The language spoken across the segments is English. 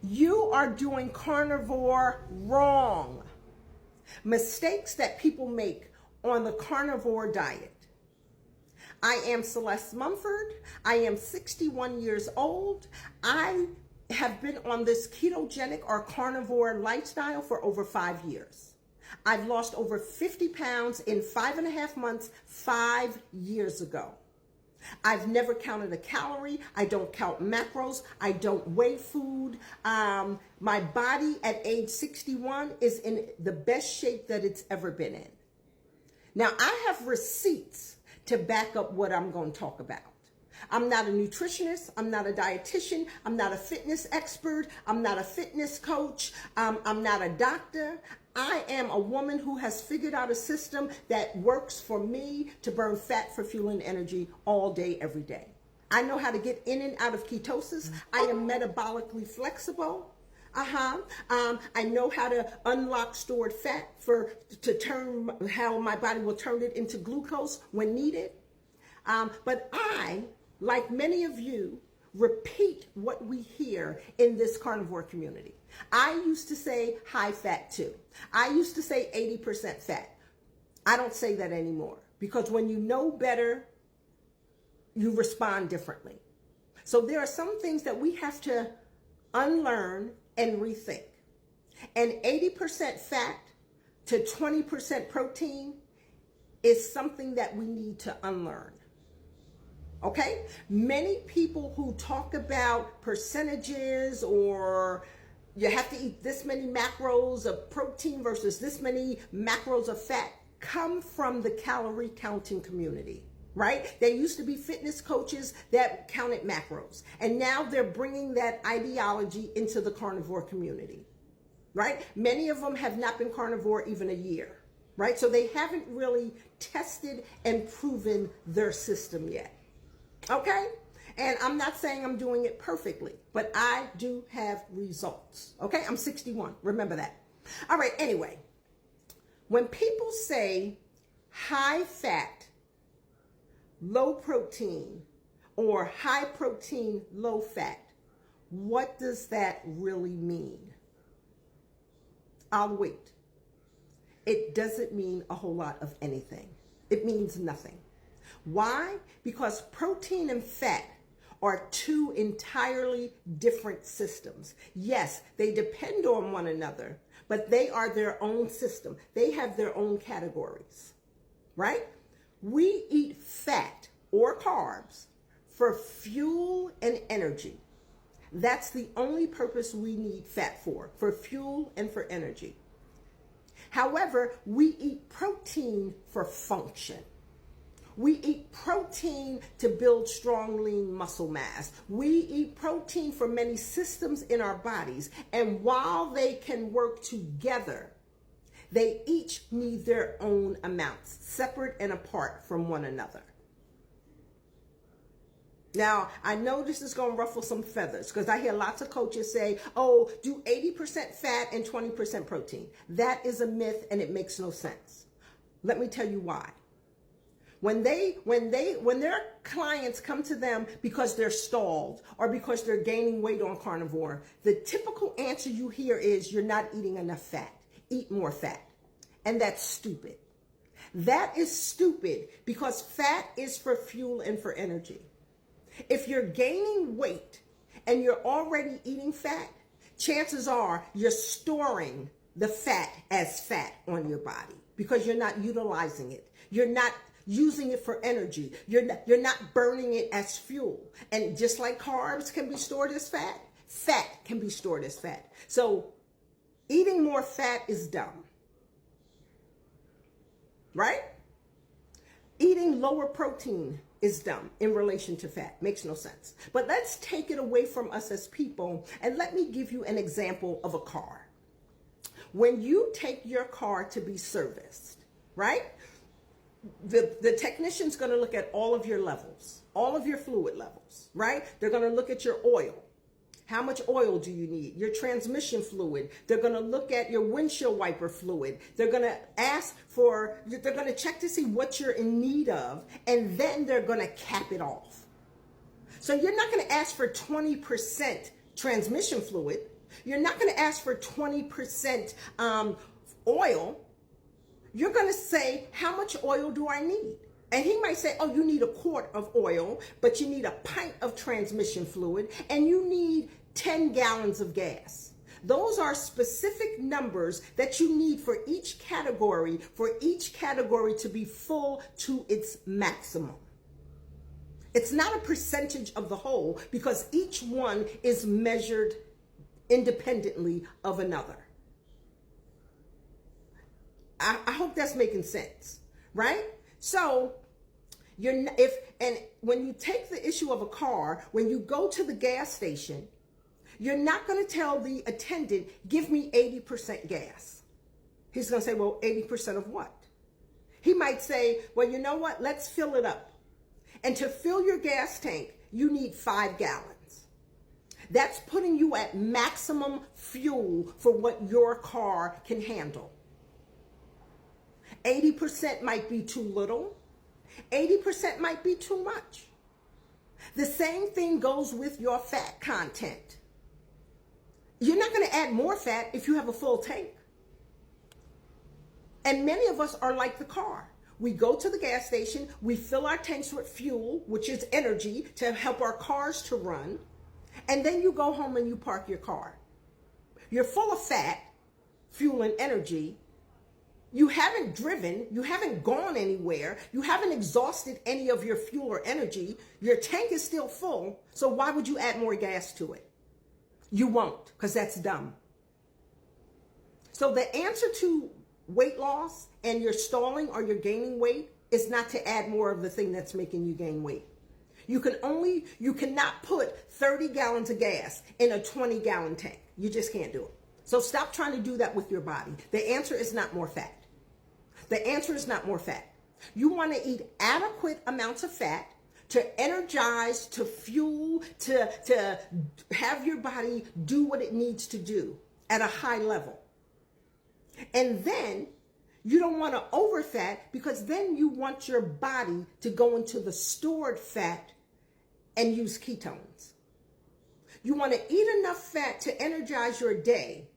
You are doing carnivore wrong. Mistakes that people make on the carnivore diet. I am Celeste Mumford. I am 61 years old. I have been on this ketogenic or carnivore lifestyle for over 5 years. I've lost over 50 pounds in 5.5 months, 5 years ago. I've never counted a calorie. I don't count macros. I don't weigh food. My body at age 61 is in the best shape that it's ever been in. Now, I have receipts to back up what I'm going to talk about. I'm not a nutritionist. I'm not a dietitian. I'm not a fitness expert. I'm not a fitness coach. I'm not a doctor. I am a woman who has figured out a system that works for me to burn fat for fuel and energy all day, every day. I know how to get in and out of ketosis. I am metabolically flexible. I know how to unlock stored fat to turn how my body will turn it into glucose when needed. But I, like many of you, repeat what we hear in this carnivore community. I used to say high fat too. I used to say 80% fat. I don't say that anymore because when you know better, you respond differently. So there are some things that we have to unlearn and rethink. And 80% fat to 20% protein is something that we need to unlearn. Okay? Many people who talk about percentages or you have to eat this many macros of protein versus this many macros of fat come from the calorie counting community, right? There used to be fitness coaches that counted macros, and now they're bringing that ideology into the carnivore community, right? Many of them have not been carnivore even a year, right? So they haven't really tested and proven their system yet. Okay? And I'm not saying I'm doing it perfectly, but I do have results. Okay? I'm 61. Remember that. All right. Anyway, when people say high fat, low protein, or high protein, low fat, what does that really mean? I'll wait. It doesn't mean a whole lot of anything. It means nothing. Why? Because protein and fat are two entirely different systems. Yes, they depend on one another, but they are their own system. They have their own categories, right? We eat fat or carbs for fuel and energy. That's the only purpose we need fat for fuel and for energy. However, we eat protein for function. We eat protein to build strong, lean muscle mass. We eat protein for many systems in our bodies. And while they can work together, they each need their own amounts, separate and apart from one another. Now, I know this is going to ruffle some feathers because I hear lots of coaches say, oh, do 80% fat and 20% protein. That is a myth and it makes no sense. Let me tell you why. When their clients come to them because they're stalled or because they're gaining weight on carnivore, the typical answer you hear is you're not eating enough fat. Eat more fat. And that's stupid. That is stupid because fat is for fuel and for energy. If you're gaining weight and you're already eating fat, chances are you're storing the fat as fat on your body because you're not utilizing it. You're not using it for energy. You're not burning it as fuel. And just like carbs can be stored as fat, fat can be stored as fat. So eating more fat is dumb. Right? Eating lower protein is dumb in relation to fat. Makes no sense. But let's take it away from us as people and let me give you an example of a car. When you take your car to be serviced, right? The technician's going to look at all of your levels, all of your fluid levels, right? They're going to look at your oil. How much oil do you need? Your transmission fluid. They're going to look at your windshield wiper fluid. They're going to they're going to check to see what you're in need of, and then they're going to cap it off. So you're not going to ask for 20% transmission fluid. You're not going to ask for 20% oil. You're going to say, how much oil do I need? And he might say, oh, you need a quart of oil, but you need a pint of transmission fluid, and you need 10 gallons of gas. Those are specific numbers that you need for each category to be full to its maximum. It's not a percentage of the whole, because each one is measured independently of another. I hope that's making sense, right? So when you take the issue of a car, when you go to the gas station, you're not going to tell the attendant, give me 80% gas. He's going to say, well, 80% of what? He might say, well, you know what? Let's fill it up. And to fill your gas tank, you need 5 gallons. That's putting you at maximum fuel for what your car can handle. 80% might be too little. 80% might be too much. The same thing goes with your fat content. You're not going to add more fat if you have a full tank. And many of us are like the car. We go to the gas station, we fill our tanks with fuel, which is energy, to help our cars to run, and then you go home and you park your car. You're full of fat, fuel, and energy. You haven't driven, you haven't gone anywhere, you haven't exhausted any of your fuel or energy, your tank is still full, so why would you add more gas to it? You won't, because that's dumb. So the answer to weight loss and you're stalling or you're gaining weight is not to add more of the thing that's making you gain weight. You cannot put 30 gallons of gas in a 20-gallon tank. You just can't do it. So stop trying to do that with your body. The answer is not more fat. The answer is not more fat. You want to eat adequate amounts of fat to energize, to fuel, to have your body do what it needs to do at a high level. And then you don't want to overfat, because then you want your body to go into the stored fat and use ketones. You want to eat enough fat to energize your day,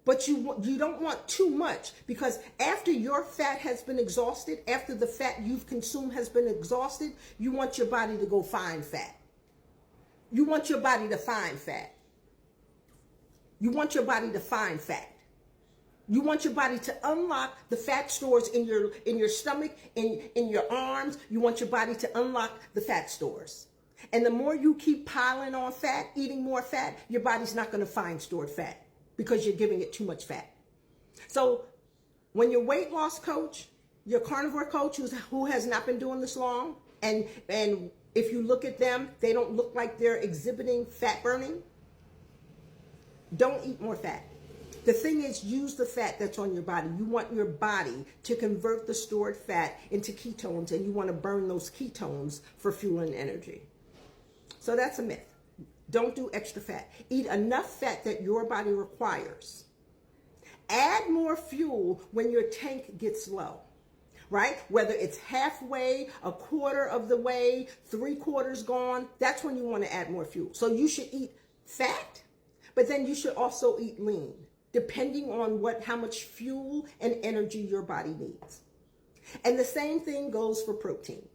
but you don't want too much, because after your fat has been exhausted, after the fat you've consumed has been exhausted, you want your body to go find fat. You want your body to find fat. You want your body to find fat. You want your body to unlock the fat stores in your stomach, in your arms. You want your body to unlock the fat stores. And the more you keep piling on fat, eating more fat, your body's not going to find stored fat, because you're giving it too much fat. So when your weight loss coach, your carnivore coach who has not been doing this long, and if you look at them, they don't look like they're exhibiting fat burning, don't eat more fat. The thing is, use the fat that's on your body. You want your body to convert the stored fat into ketones, and you want to burn those ketones for fuel and energy. So that's a myth. Don't do extra fat. Eat enough fat that your body requires. Add more fuel when your tank gets low, right? Whether it's halfway, a quarter of the way, 3/4 gone, that's when you want to add more fuel. So you should eat fat, but then you should also eat lean, depending on how much fuel and energy your body needs. And the same thing goes for protein,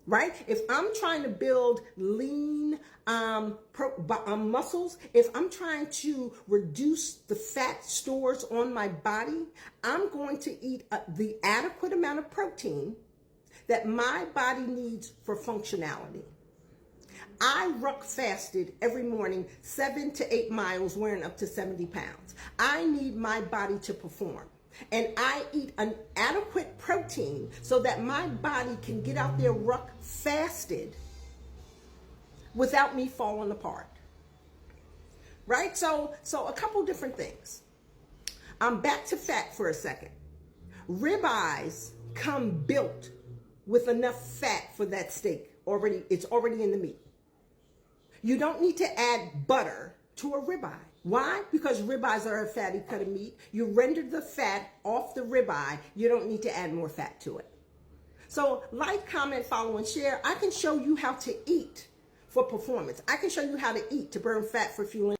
right? If I'm trying to build lean muscles, if I'm trying to reduce the fat stores on my body, I'm going to eat the adequate amount of protein that my body needs for functionality. I ruck fasted every morning 7 to 8 miles, wearing up to 70 pounds. I need my body to perform. And I eat an adequate protein so that my body can get out there ruck fasted without me falling apart. Right? So a couple different things. I'm back to fat for a second. Ribeyes come built with enough fat for that steak. It's already in the meat. You don't need to add butter to a ribeye. Why? Because ribeyes are a fatty cut of meat. You render the fat off the ribeye. You don't need to add more fat to it. So like, comment, follow, and share. I can show you how to eat for performance. I can show you how to eat to burn fat for fuel.